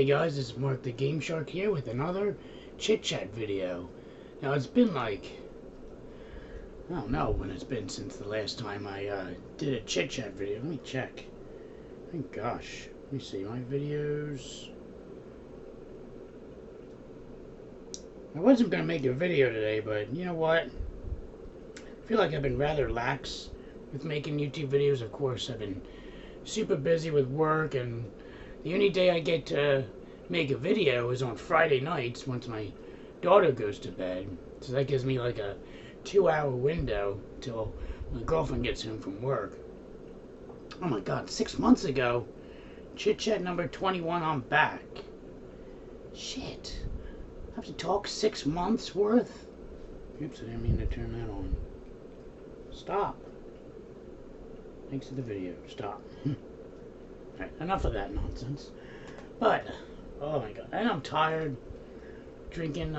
Hey guys, this is Mark the Game Shark here with another chit chat video. Now it's been like, I don't know when it's been since the last time I did a chit chat video. Let me check. Thank gosh. Let me see my videos. I wasn't going to make a video today, but you know what? I feel like I've been rather lax with making YouTube videos. Of course, I've been super busy with work, and the only day I get to make a video is on Friday nights once my daughter goes to bed. So that gives me like a 2-hour window till my girlfriend gets home from work. Oh my god, 6 months ago, chit chat number 21, I'm back. Shit. I have to talk 6 months worth? Oops, I didn't mean to turn that on. Stop. Thanks for the video. Stop. Alright, enough of that nonsense. But, oh my god, and I'm tired. Drinking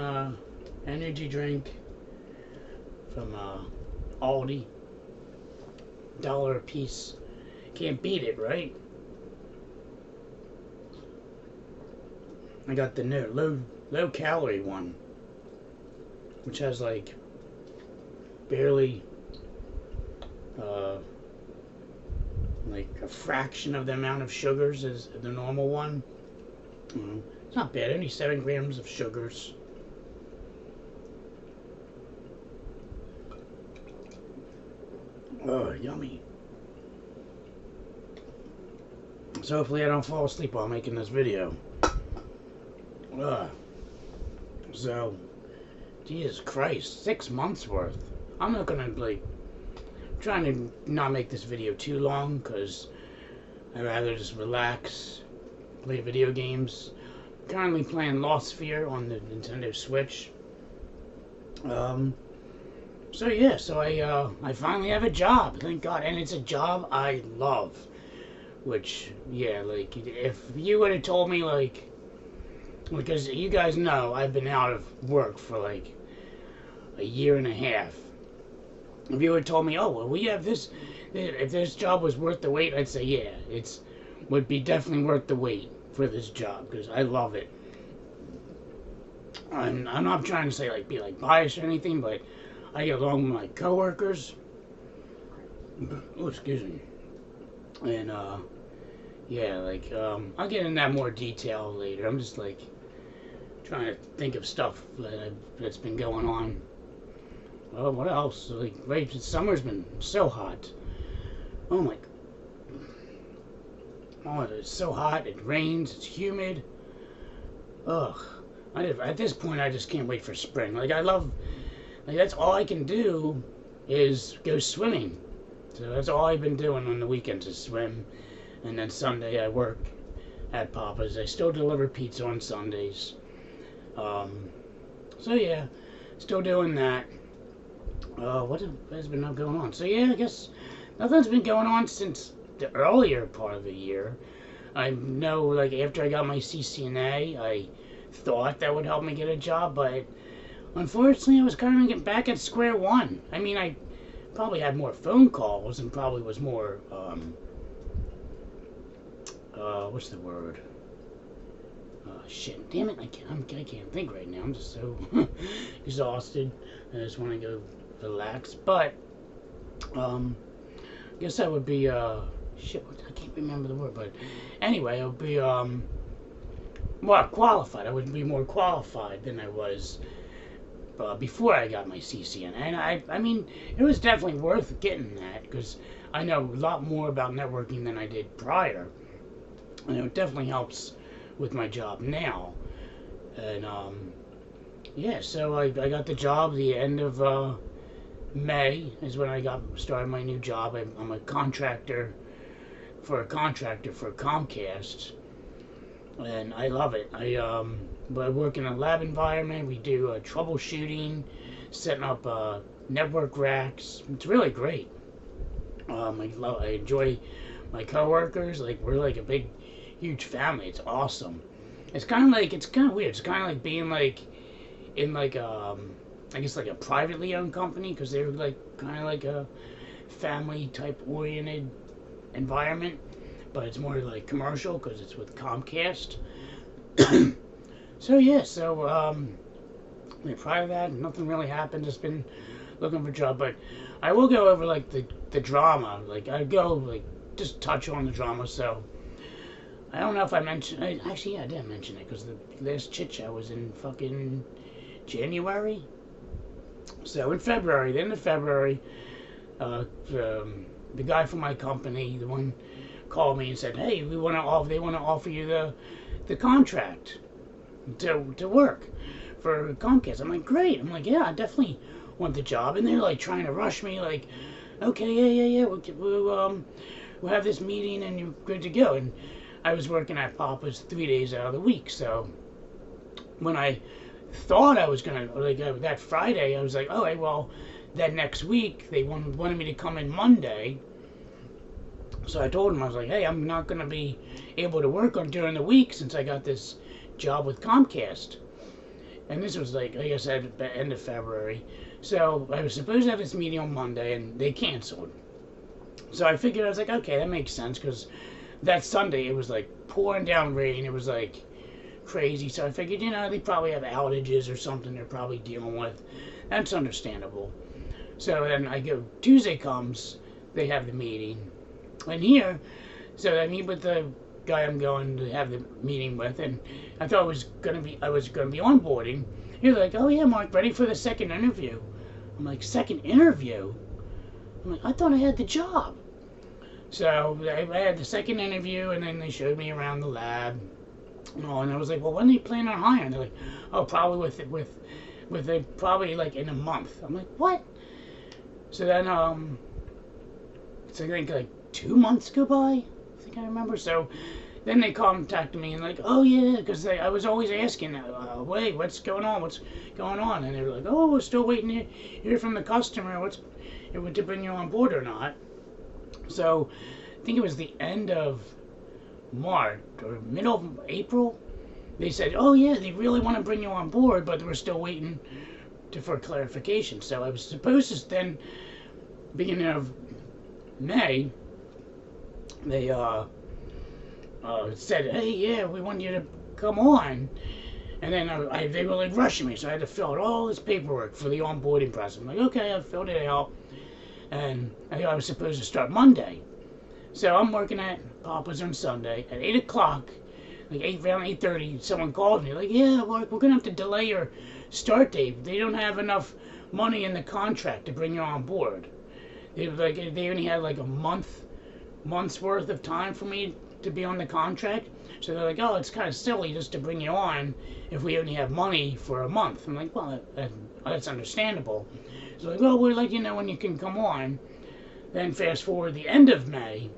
energy drink from Aldi. $1 a piece. Can't beat it, right? I got the new low calorie one, which has like barely like a fraction of the amount of sugars as the normal one. It's not bad, only 7 grams of sugars. Oh, yummy. So hopefully I don't fall asleep while making this video. So, Jesus Christ, 6 months worth. I'm not gonna like trying to not make this video too long because I'd rather just relax, play video games. Currently playing Lost Sphere on the Nintendo Switch. So yeah, so I finally have a job, thank God, and it's a job I love. Which, yeah, like, if you would have told me, like, because you guys know I've been out of work for like a year and a half. If you had told me, oh, well, we have this, if this job was worth the wait, I'd say, yeah, would be definitely worth the wait for this job, because I love it. I'm not trying to say, like, be, like, biased or anything, but I get along with my coworkers. Oh, excuse me. And, yeah, like, I'll get into that more detail later. I'm just, like, trying to think of stuff that's been going on. Well, what else? Like, right, summer's been so hot. Oh my. Oh, it's so hot. It rains. It's humid. Ugh. At this point, I just can't wait for spring. Like, I love. Like, that's all I can do is go swimming. So that's all I've been doing on the weekends is swim. And then Sunday I work at Papa's. I still deliver pizza on Sundays. So yeah, still doing that. What has been going on? So yeah, I guess nothing's been going on since the earlier part of the year. I know, like, after I got my CCNA, I thought that would help me get a job, but unfortunately I was kind of getting back at square one. I mean, I probably had more phone calls and probably was more, what's the word? Shit, damn it, I can't think right now. I'm just so exhausted. I just want to go relax. But, I guess that would be, shit, I can't remember the word, but anyway, it would be, more qualified. I would be more qualified than I was before I got my CCN. And I mean, it was definitely worth getting that, because I know a lot more about networking than I did prior. And it definitely helps with my job now. And, yeah, so I got the job the end of May is when I started my new job. I'm a contractor for Comcast. And I love it. I work in a lab environment. We do troubleshooting, setting up network racks. It's really great. I enjoy my coworkers. Like, we're like a big, huge family. It's awesome. It's kind of weird. It's kind of like being like in like I guess like a privately owned company, because they're like kind of like a family type oriented environment. but it's more like commercial because it's with Comcast. So yeah, prior to that, nothing really happened. Just been looking for a job, but I will go over like the drama. Like I go like just touch on the drama. So I don't know if I mentioned. Actually, yeah, I did mention it because the last chit chat was in fucking January. So in February, the end of February, the guy from my company, the one, called me and said, "Hey, they want to offer you the contract to work for Comcast." I'm like, "Great." I'm like, "Yeah, I definitely want the job." And they're like trying to rush me, like, "Okay, yeah. We'll have this meeting and you're good to go." And I was working at Papa's 3 days out of the week, so when I thought I was gonna that Friday, I was like, "Oh, well, that next week they wanted me to come in Monday." So I told him, I was like, "Hey, I'm not gonna be able to work on during the week since I got this job with Comcast." And this was like I said, at the end of February. So I was supposed to have this meeting on Monday, and they canceled. So I figured, I was like, okay, that makes sense, because that Sunday it was like pouring down rain. It was like crazy. So I figured, they probably have outages or something they're probably dealing with. That's understandable. So then Tuesday comes, they have the meeting. And here, so I meet with the guy I'm going to have the meeting with, and I thought I was gonna be onboarding. He's like, "Oh yeah, Mark, ready for the second interview." I'm like, "Second interview?" I'm like, "I thought I had the job." So I had the second interview, and then they showed me around the lab. And I was like, "Well, when are they planning on hiring?" They're like, "Oh, probably probably like in a month." I'm like, "What?" So then so I think like 2 months go by. I think I remember. So then they contacted me and like, "Oh yeah," because I was always asking, "Wait, what's going on? What's going on?" And they were like, "Oh, we're still waiting to hear from the customer to bring you on board or not." So I think it was the end of March or middle of April. They said, "Oh yeah, they really want to bring you on board, but we're still waiting for clarification." So I was supposed to then, beginning of May, they said, "Hey, yeah, we want you to come on." And then they were like rushing me, so I had to fill out all this paperwork for the onboarding process. I'm like, "Okay, I filled it out." And I was supposed to start Monday. So I'm working at Papa's on Sunday at 8 o'clock, around 8:30, someone called me, like, "Yeah, we're going to have to delay your start date. They don't have enough money in the contract to bring you on board." They only had like a month's worth of time for me to be on the contract. So they're like, "Oh, it's kind of silly just to bring you on if we only have money for a month." I'm like, "Well, that's understandable." So like, "Well, we'll let you know when you can come on." Then fast forward the end of May,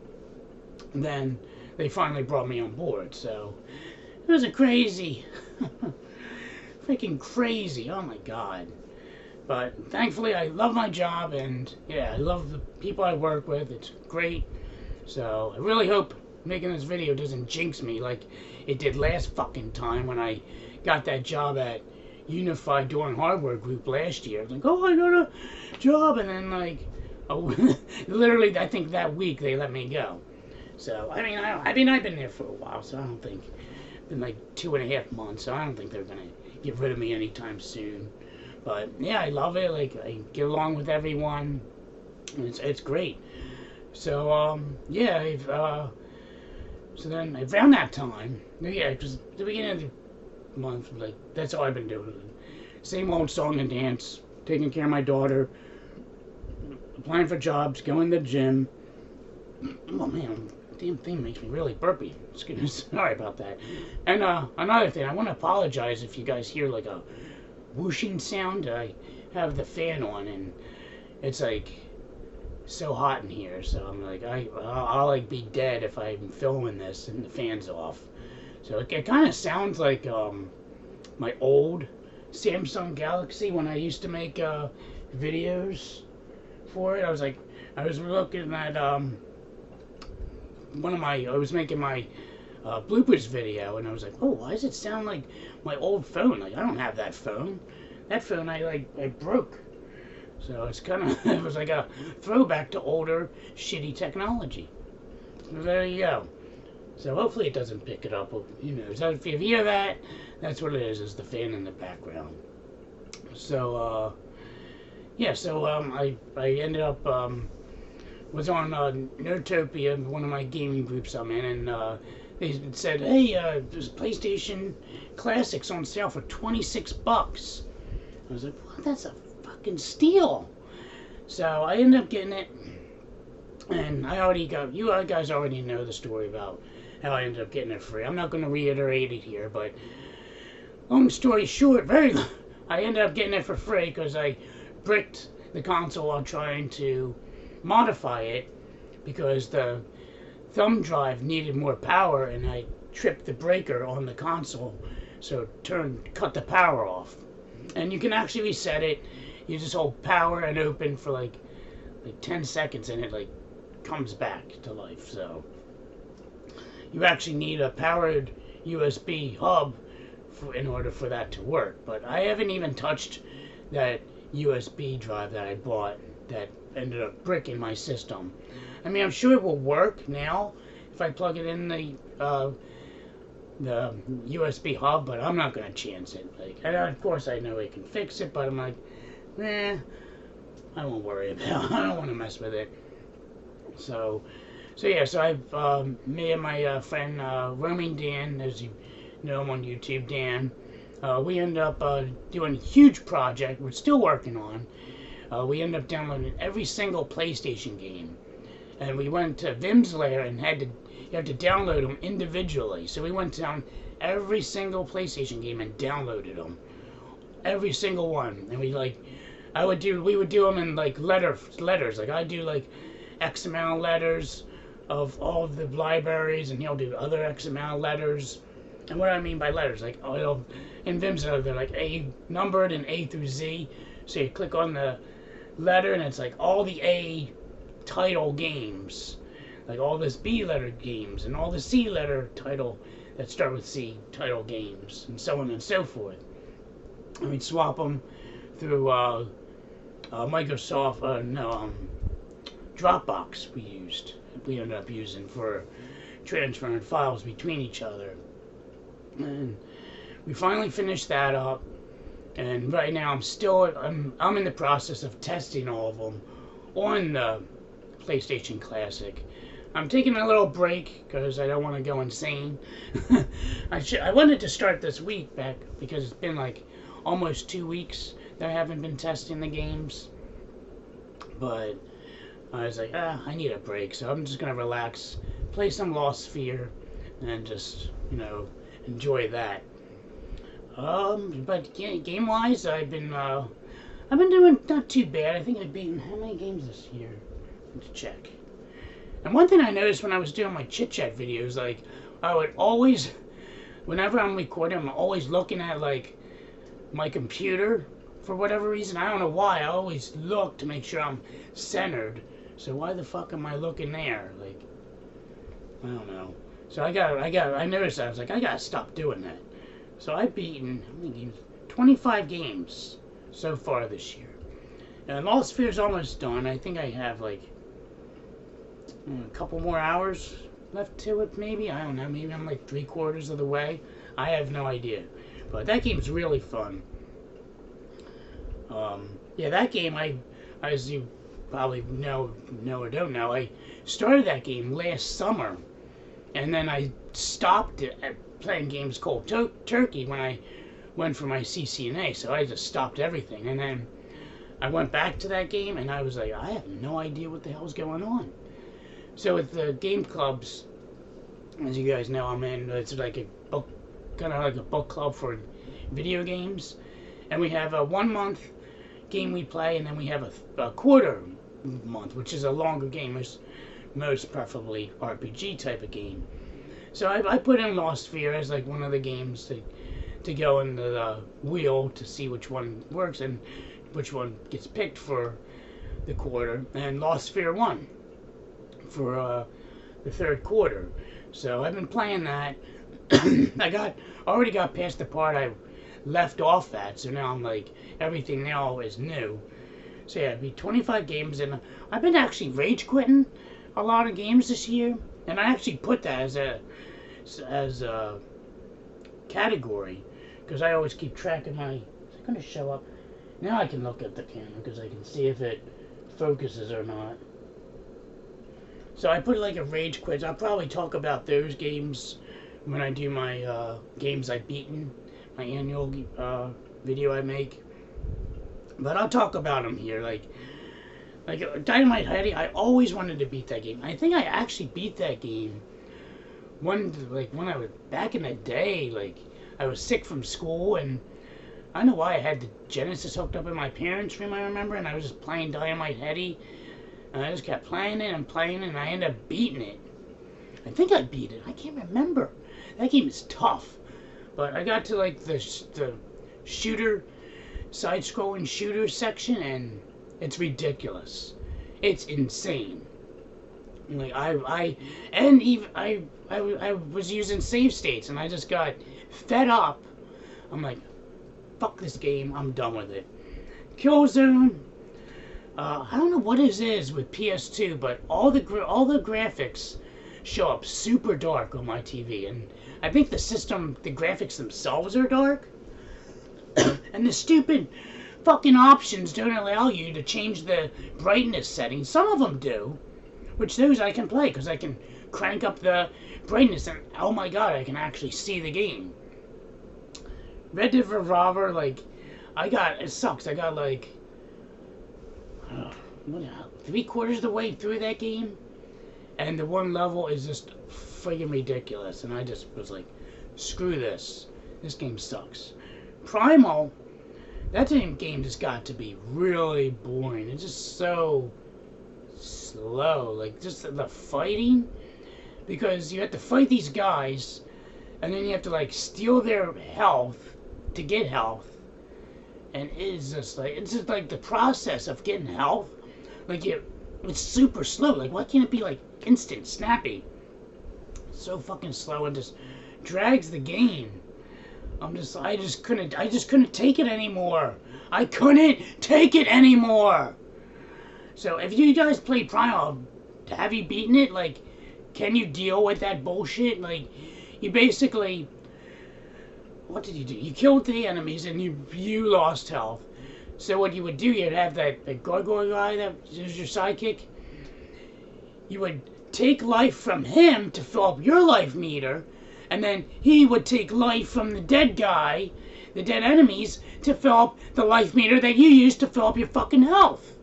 then they finally brought me on board. So it was a crazy, freaking crazy. Oh my God. But thankfully, I love my job, and yeah, I love the people I work with. It's great. So I really hope making this video doesn't jinx me like it did last fucking time when I got that job at Unified Doing Hardware Group last year. Like, "Oh, I got a job," and then literally, I think that week they let me go. So I've been there for a while, so I don't think, been like 2.5 months, so I don't think they're gonna get rid of me anytime soon. But yeah, I love it. Like, I get along with everyone. It's great. So yeah, so then around that time, yeah, because the beginning of the month, like, that's all I've been doing. Same old song and dance, taking care of my daughter, applying for jobs, going to the gym. Oh man, damn thing makes me really burpy. Sorry about that. And another thing, I want to apologize if you guys hear like a whooshing sound. I have the fan on, and it's like so hot in here, so I'm like, I'll like be dead if I'm filming this and the fan's off. So it kind of sounds like my old Samsung Galaxy when I used to make videos for it. I was looking at I was making my bloopers video, and I was like, "Oh, why does it sound like my old phone? Like, I don't have that phone. That phone I broke." So it's kind of it was like a throwback to older shitty technology. So there you go. So hopefully it doesn't pick it up. You know, so if you hear that, that's what it is the fan in the background. So, yeah, so I ended up, was on Nerdtopia, one of my gaming groups I'm in, and they said, hey, there's PlayStation Classics on sale for $26. I was like, what? That's a fucking steal. So I ended up getting it, and I already got, you guys already know the story about how I ended up getting it free. I'm not going to reiterate it here, but long story short, I ended up getting it for free because I bricked the console while trying to modify it because the thumb drive needed more power, and I tripped the breaker on the console, so it cut the power off. And you can actually reset it. You just hold power and open for like 10 seconds, and it like comes back to life. So you actually need a powered USB hub in order for that to work. But I haven't even touched that USB drive that I bought that ended up bricking my system. I mean, I'm sure it will work now if I plug it in the USB hub, but I'm not gonna chance it. Like, and of course I know it can fix it, but I'm like, I won't worry about it. I don't want to mess with it. So yeah, so I've me and my friend Roaming Dan, as you know him on YouTube, Dan. We ended up doing a huge project we're still working on. We ended up downloading every single PlayStation game, and we went to Vim's lair and you have to download them individually. So we went down every single PlayStation game and downloaded them, every single one. And we would do them in like letters. Like I do like X amount of letters of all of the libraries, and he'll do other X amount of letters. And what I mean by letters, like in Vim's they're like A numbered and A through Z. So you click on the letter and it's like all the A title games, like all this B letter games, and all the C letter title that start with C title games, and so on and so forth. And we'd swap them through Microsoft, Dropbox we ended up using for transferring files between each other. And we finally finished that up, and right now I'm in the process of testing all of them on the PlayStation Classic. I'm taking a little break because I don't want to go insane. I wanted to start this week back because it's been like almost 2 weeks that I haven't been testing the games, but I was like, I need a break, so I'm just gonna relax, play some Lost Sphere, and just, enjoy that. But game-wise, I've been doing not too bad. I think I've beaten how many games this year? Let's check. And one thing I noticed when I was doing my chit-chat videos, like, I would always, whenever I'm recording, I'm always looking at, like, my computer for whatever reason. I don't know why. I always look to make sure I'm centered. So why the fuck am I looking there? Like, I don't know. So I noticed that. I was like, I gotta stop doing that. So I've beaten, how many games? 25 games so far this year. And Lost Sphere's almost done. I think I have, like, a couple more hours left to it, maybe. I don't know. Maybe I'm, like, 3/4 of the way. I have no idea. But that game's really fun. Yeah, that game, as you probably know or don't know, I started that game last summer. And then I stopped playing games cold turkey when I went for my CCNA. So I just stopped everything. And then I went back to that game, and I was like, I have no idea what the hell's going on. So with the game clubs, as you guys know, I'm in, it's like a book, kind of like a book club for video games. And we have a 1 month game we play, and then we have a quarter month, which is a longer game, most preferably RPG type of game. So I put in Lost Sphere as like one of the games to go in the wheel to see which one works and which one gets picked for the quarter. And Lost Sphere won for the third quarter. So I've been playing that. I already got past the part I left off at, so now I'm like, everything now is new. So yeah, it'd be 25 games, and I've been actually rage quitting a lot of games this year. And I actually put that as a category because I always keep track of my. Is it going to show up? Now I can look at the camera because I can see if it focuses or not. So I put like a rage quit. I'll probably talk about those games when I do my games I've beaten, my annual video I make. But I'll talk about them here. Like Dynamite Heady, I always wanted to beat that game. I think I actually beat that game when I was back in the day. Like I was sick from school, and I don't know why I had the Genesis hooked up in my parents' room. I remember, and I was just playing Dynamite Heady. And I just kept playing it and playing it, and I ended up beating it. I think I beat it. I can't remember. That game is tough. But I got to like the shooter, side-scrolling shooter section, and it's ridiculous. It's insane. Like I was using save states, and I just got fed up. I'm like, fuck this game. I'm done with it. Killzone. I don't know what it is with PS2, but all the graphics show up super dark on my TV, and I think the graphics themselves are dark, and the stupid fucking options don't allow you to change the brightness settings. Some of them do, which those I can play because I can crank up the brightness, and oh my god, I can actually see the game. Red Dead Revolver, like, it sucks. I got like. 3/4 of the way through that game, and the one level is just friggin' ridiculous, and I just was like, screw this game sucks. Primal, that game just got to be really boring. It's just so slow, like just the fighting, because you have to fight these guys, and then you have to like steal their health to get health. And it's just like the process of getting health, like it's super slow. Like why can't it be like instant, snappy? It's so fucking slow and just drags the game. I just couldn't take it anymore. I couldn't take it anymore. So if you guys play Primal, have you beaten it? Like, can you deal with that bullshit? Like, you basically. What did you do? You killed the enemies and you lost health. So what you would do, you'd have that gargoyle guy that is your sidekick. You would take life from him to fill up your life meter, and then he would take life from the dead guy, the dead enemies, to fill up the life meter that you used to fill up your fucking health.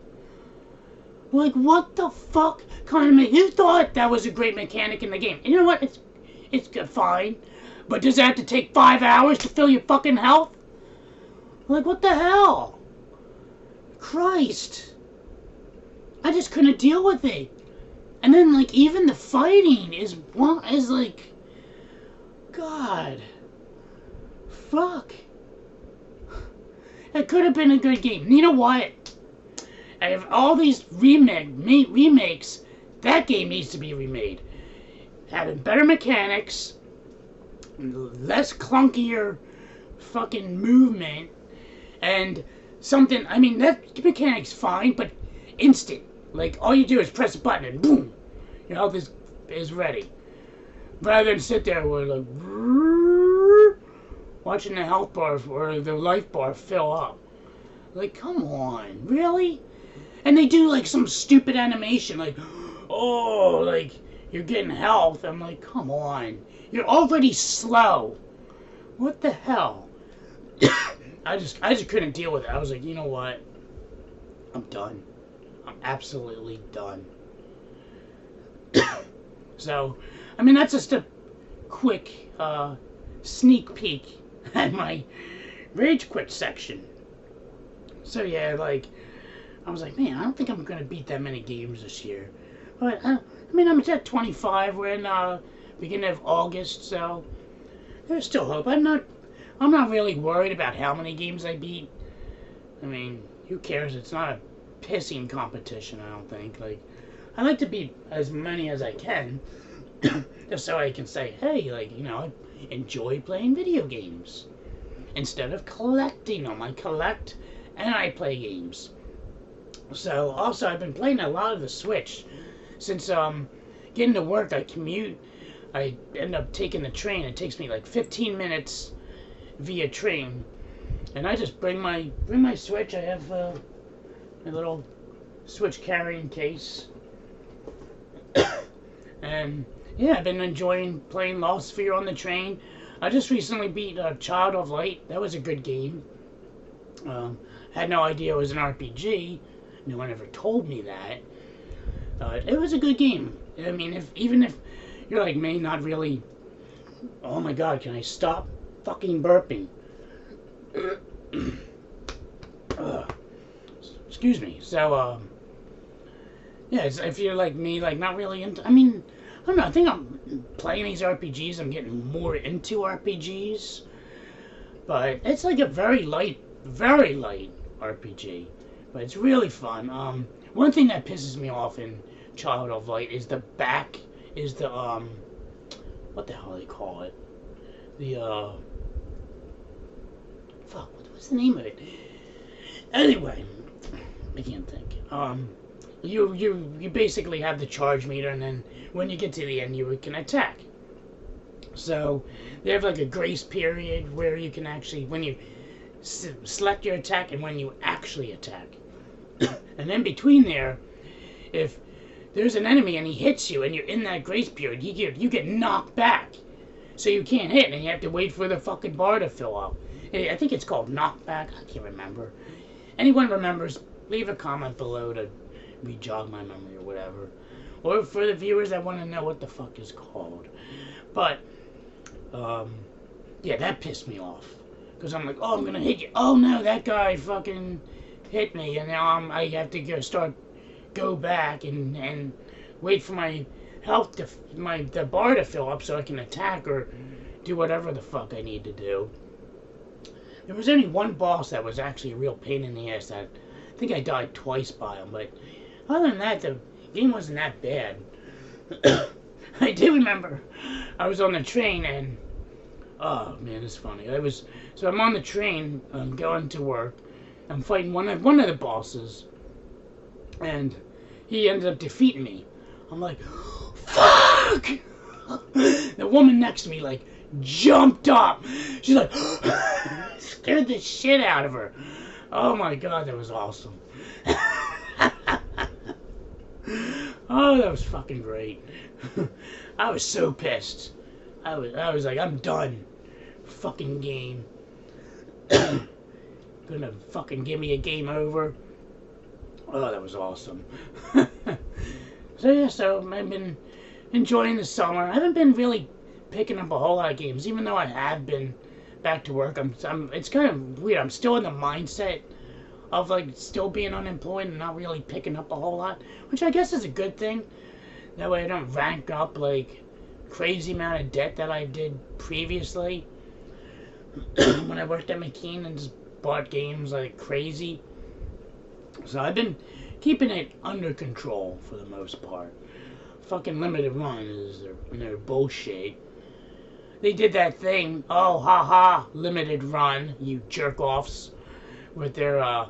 Like, what the fuck kind of who thought that was a great mechanic in the game? And you know what? It's fine. But does it have to take 5 hours to fill your fucking health? Like, what the hell? Christ. I just couldn't deal with it. And then, like, even the fighting is like, God. Fuck. It could have been a good game. You know what? I have all these remakes. That game needs to be remade. Having better mechanics, less clunkier fucking movement, and something. I mean, that mechanic's fine, but instant. Like, all you do is press a button and boom, your health is ready. Rather than sit there with like watching the health bar or the life bar fill up. Like, come on, really? And they do like some stupid animation, like, oh, like you're getting health. I'm like, come on, you're already slow. What the hell? I just couldn't deal with it. I was like, you know what? I'm done. I'm absolutely done. So, I mean, that's just a quick sneak peek at my rage quit section. So yeah, like, I was like, man, I don't think I'm gonna beat that many games this year. But I mean, I'm at 25. We're in beginning of August, so there's still hope. I'm not really worried about how many games I beat. I mean, who cares? It's not a pissing competition, I don't think. Like, I like to beat as many as I can, just so I can say, hey, like, you know, I enjoy playing video games instead of collecting them. I collect and I play games. So also, I've been playing a lot of the Switch since getting to work, I commute. I end up taking the train. It takes me like 15 minutes via train, and I just bring my Switch. I have a little Switch carrying case, and yeah, I've been enjoying playing Lost Sphere on the train. I just recently beat Child of Light. That was a good game. Had no idea it was an RPG. No one ever told me that. It was a good game. I mean, even if you're like me, not really. Oh my God! Can I stop fucking burping? Excuse me. So, yeah, if you're like me, like not really into. I mean, I don't know. I think I'm playing these RPGs. I'm getting more into RPGs, but it's like a very light RPG. But it's really fun. One thing that pisses me off in Child of Light is the what the hell do they call it? The fuck, what's the name of it? Anyway, I can't think. You basically have the charge meter, and then when you get to the end, you can attack. So they have like a grace period where you can actually, when you select your attack and when you actually attack. And then between there, if there's an enemy and he hits you and you're in that grace period, you get knocked back. So you can't hit, and you have to wait for the fucking bar to fill up. I think it's called knockback. I can't remember. Anyone remembers, leave a comment below to re-jog my memory or whatever. Or for the viewers that want to know what the fuck is called. But, yeah, that pissed me off. Because I'm like, oh, I'm going to hit you. Oh, no, that guy fucking hit me. And now I have to go back and wait for my health the bar to fill up so I can attack or do whatever the fuck I need to do. There was only one boss that was actually a real pain in the ass that I think I died twice by him, but other than that, the game wasn't that bad. I do remember I was on the train and oh man, it's funny. So I'm on the train, I'm going to work. I'm fighting one of the bosses, and he ended up defeating me. I'm like, fuck! The woman next to me like jumped up. She's like, scared the shit out of her. Oh my God, that was awesome. Oh, that was fucking great. I was so pissed. I was like, I'm done. Fucking game. Gonna fucking give me a game over. Oh, that was awesome. So yeah, so I've been enjoying the summer. I haven't been really picking up a whole lot of games, even though I have been back to work. It's kind of weird. I'm still in the mindset of like still being unemployed and not really picking up a whole lot, which I guess is a good thing. That way I don't rank up like crazy amount of debt that I did previously when I worked at McKean and just bought games like crazy. So I've been keeping it under control for the most part. Fucking limited run is their bullshit. They did that thing, oh haha, limited run, you jerk offs, with their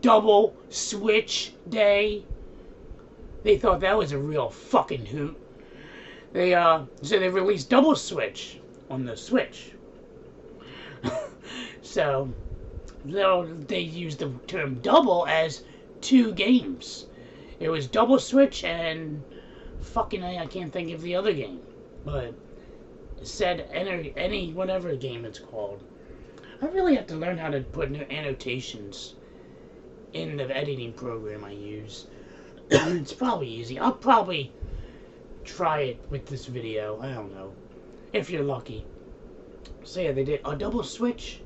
double switch day. They thought that was a real fucking hoot. So they released double switch on the Switch. So they used the term double as 2 games. It was double switch and fucking I can't think of the other game, but it said any whatever game it's called. I really have to learn how to put annotations in the editing program I use. It's probably easy. I'll probably try it with this video. I don't know, if you're lucky. So yeah, they did a double switch.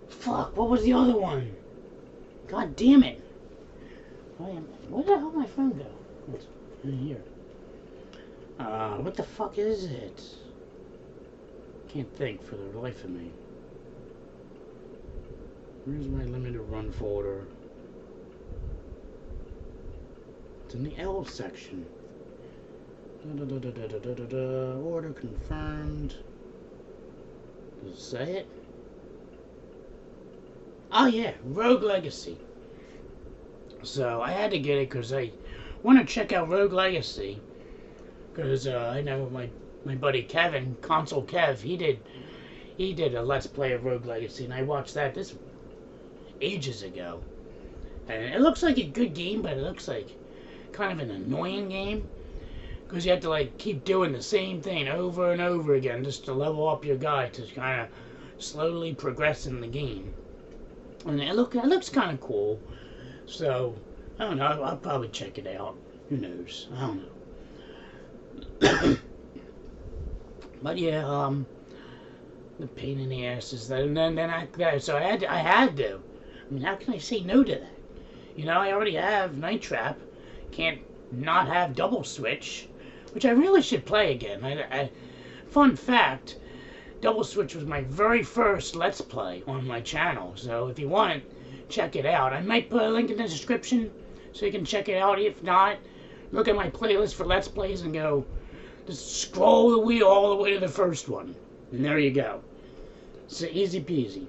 Fuck, what was the other one? God damn it. Where the hell did my phone go? It's in here. What the fuck is it? Can't think for the life of me. Where's my limited run folder? It's in the L section. Order confirmed. Does it say it? Oh yeah, Rogue Legacy. So I had to get it because I want to check out Rogue Legacy, because I know my buddy Kevin, Console Kev, he did a Let's Play of Rogue Legacy, and I watched that this ages ago. And it looks like a good game, but it looks like kind of an annoying game, because you have to like keep doing the same thing over and over again just to level up your guy to kind of slowly progress in the game. And it looks kind of cool. So I don't know. I'll probably check it out. Who knows? I don't know. But yeah, the pain in the ass is that, and then so I had to. I mean, how can I say no to that? You know, I already have Night Trap. Can't not have Double Switch, which I really should play again. Fun fact, Double Switch was my very first Let's Play on my channel. So if you want it, check it out. I might put a link in the description so you can check it out. If not, look at my playlist for Let's Plays and go, just scroll the wheel all the way to the first one. And there you go. So easy peasy.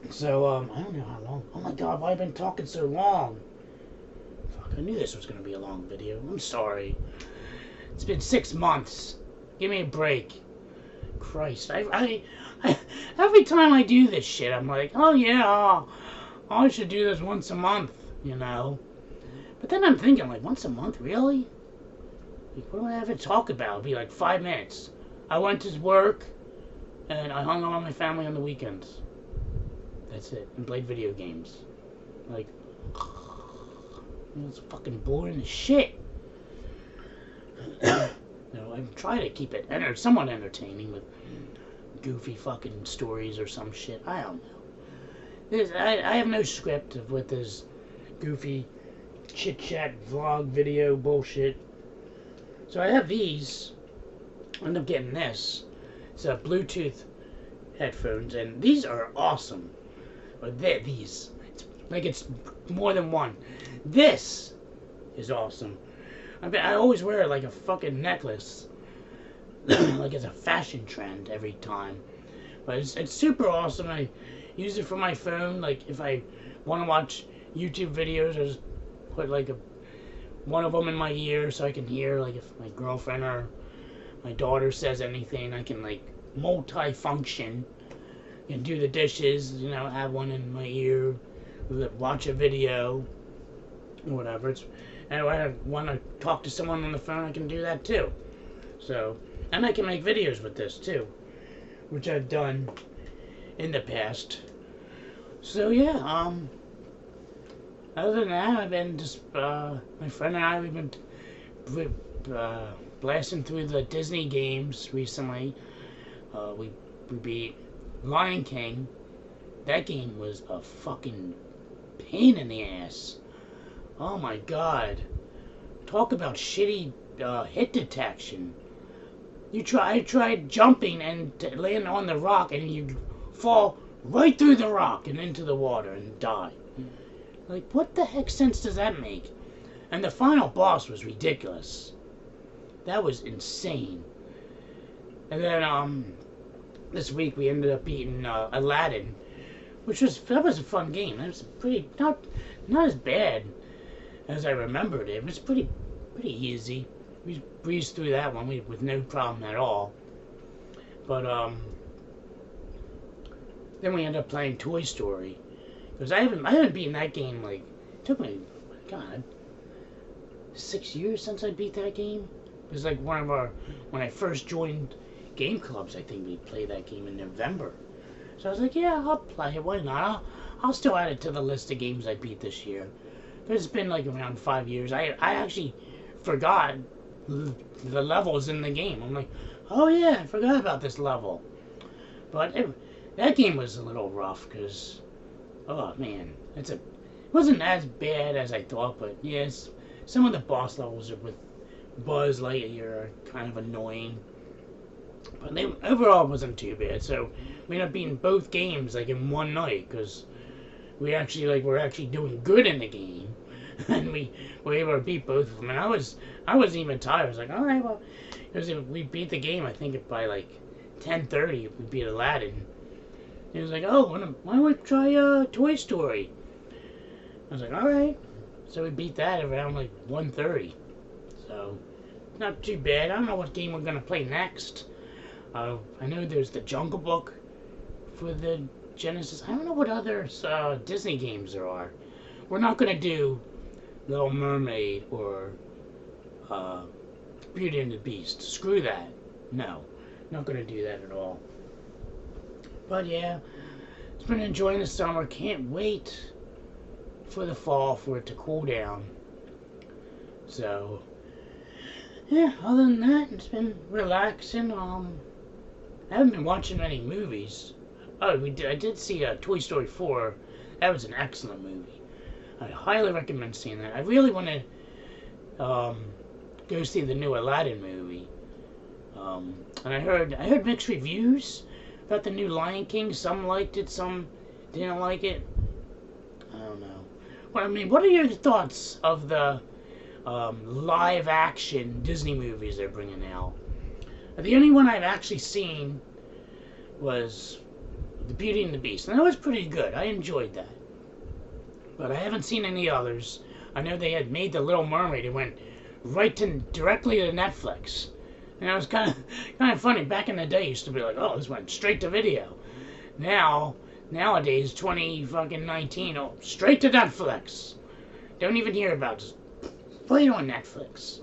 So, I don't know how long. Oh my god, why have I been talking so long? Fuck, I knew this was going to be a long video. I'm sorry. It's been 6 months. Give me a break. Christ, I every time I do this shit, I'm like, oh yeah, I should do this once a month, you know? But then I'm thinking, like, once a month, really? Like, what do I have to talk about? It'll be like 5 minutes. I went to work, and I hung out with my family on the weekends. That's it. And played video games. Like, it's fucking boring as shit. You know, I try to keep it somewhat entertaining with goofy fucking stories or some shit. I don't know. I have no script with this goofy chit-chat vlog video bullshit. So I have these. I ended up getting this. It's a Bluetooth headphones, and these are awesome. But these, it's more than one. This is awesome. I always wear it like a fucking necklace, like it's a fashion trend every time. But it's super awesome. I use it for my phone. Like if I want to watch YouTube videos, I just put like one of them in my ear so I can hear. Like if my girlfriend or my daughter says anything, I can like multi-function. And do the dishes, you know, have one in my ear, watch a video, or whatever. And if I want to talk to someone on the phone, I can do that too. So, and I can make videos with this too, which I've done in the past. So yeah, other than that, I've been just, my friend and I, we've been blasting through the Disney games recently. We beat loonngg. That game was a fucking pain in the ass. Oh my god. Talk about shitty hit detection. I tried jumping and land on the rock, and you fall right through the rock and into the water and die. Like, what the heck sense does that make? And the final boss was ridiculous. That was insane. And then, this week we ended up beating Aladdin, that was a fun game. It was pretty not as bad as I remembered it. It was pretty easy. We breezed through that one with no problem at all. But then we ended up playing Toy Story, because I haven't beaten that game. Like, it took me, God, 6 years since I beat that game. It was like when I first joined game clubs, I think we played that game in November. So I was like, yeah, I'll play it. Why not? I'll still add it to the list of games I beat this year. It's been like around 5 years. I actually forgot the levels in the game. I'm like, oh yeah, I forgot about this level. But that game was a little rough because, oh man, it wasn't as bad as I thought. But yes, some of the boss levels with Buzz Lightyear are kind of annoying. But they overall wasn't too bad. So we ended up beating both games like in one night, because we actually were actually doing good in the game, and we were able to beat both of them. And I wasn't even tired. I was like, all right, well, because we beat the game, I think by like 10:30 we beat Aladdin. He was like, oh, why don't we try Toy Story? I was like, all right. So we beat that around like 1:30. So not too bad. I don't know what game we're gonna play next. I know there's the Jungle Book for the Genesis. I don't know what other Disney games there are. We're not gonna do Little Mermaid or Beauty and the Beast. Screw that. No, not gonna do that at all. But yeah, it's been enjoying the summer. Can't wait for the fall for it to cool down. So yeah, other than that, it's been relaxing. I haven't been watching any movies. Oh, I did see Toy Story 4. That was an excellent movie. I highly recommend seeing that. I really want to go see the new Aladdin movie. And I heard mixed reviews about the new Lion King. Some liked it, some didn't like it. I don't know. Well, I mean, what are your thoughts of the live action Disney movies they're bringing out? The only one I've actually seen was The Beauty and the Beast, and that was pretty good. I enjoyed that. But I haven't seen any others. I know they had made The Little Mermaid. It went directly to Netflix. And it was kind of funny. Back in the day, it used to be like, oh, this went straight to video. Nowadays, 2019, oh, straight to Netflix. Don't even hear about it. Just play it on Netflix.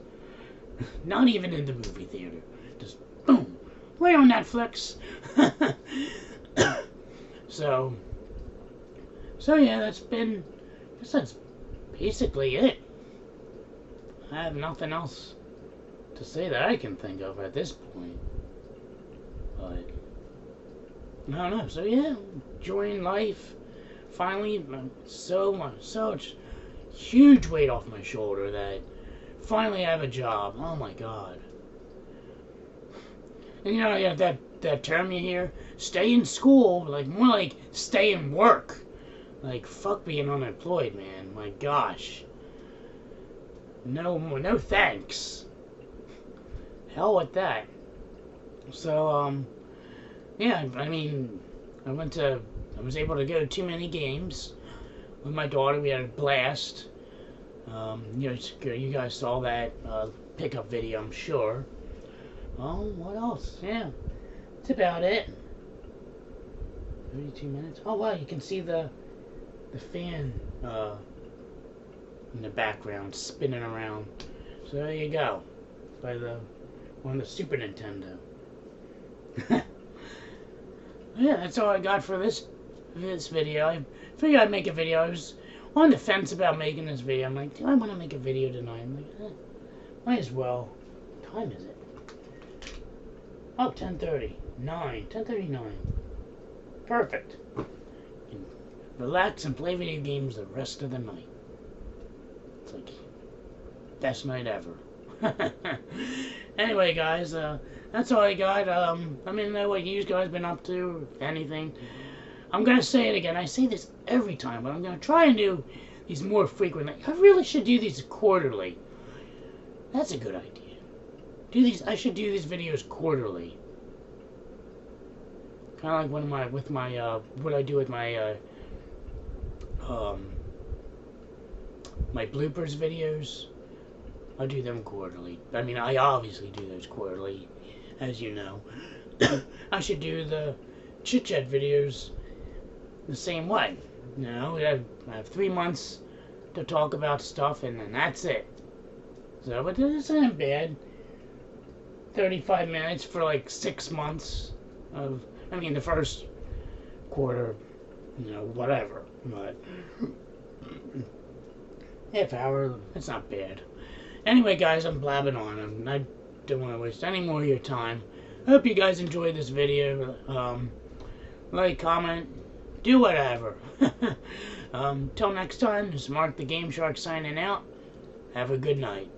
Not even in the movie theater. Just boom, play on Netflix. So yeah, that's basically it. I have nothing else to say that I can think of at this point. But I don't know. So yeah, enjoying life. Finally, such huge weight off my shoulder that finally I have a job. Oh my God. And you know, yeah, that term you hear, stay in school, like more like stay in work. Like fuck being unemployed, man. My gosh. No thanks. Hell with that. So yeah, I mean, I was able to go to too many games with my daughter. We had a blast. You guys saw that pickup video, I'm sure. What else? Yeah, that's about it. 32 minutes. Oh wow, you can see the fan in the background spinning around. So there you go. By on the Super Nintendo. Yeah, that's all I got for this video. I figured I'd make a video. I was on the fence about making this video. I'm like, do I want to make a video tonight? I'm like, might as well. What time is it? Oh, 10:30. 10:39. Perfect. And relax and play video games the rest of the night. It's like best night ever. Anyway, guys, that's all I got. Let me know what you guys been up to, if anything. I'm gonna say it again. I say this every time, but I'm gonna try and do these more frequently. I really should do these quarterly. That's a good idea. I should do these videos quarterly. Kind of like what I do with my my bloopers videos. I do them quarterly. I mean, I obviously do those quarterly, as you know. I should do the chit chat videos the same way. You know, I have 3 months to talk about stuff, and then that's it. So, but this isn't bad. 35 minutes for like 6 months of, I mean, the first quarter, whatever. But half hour, it's not bad. Anyway, guys, I'm blabbing on. I don't want to waste any more of your time. I hope you guys enjoyed this video. Like, comment, do whatever. Till next time, this is Mark the Game Shark signing out. Have a good night.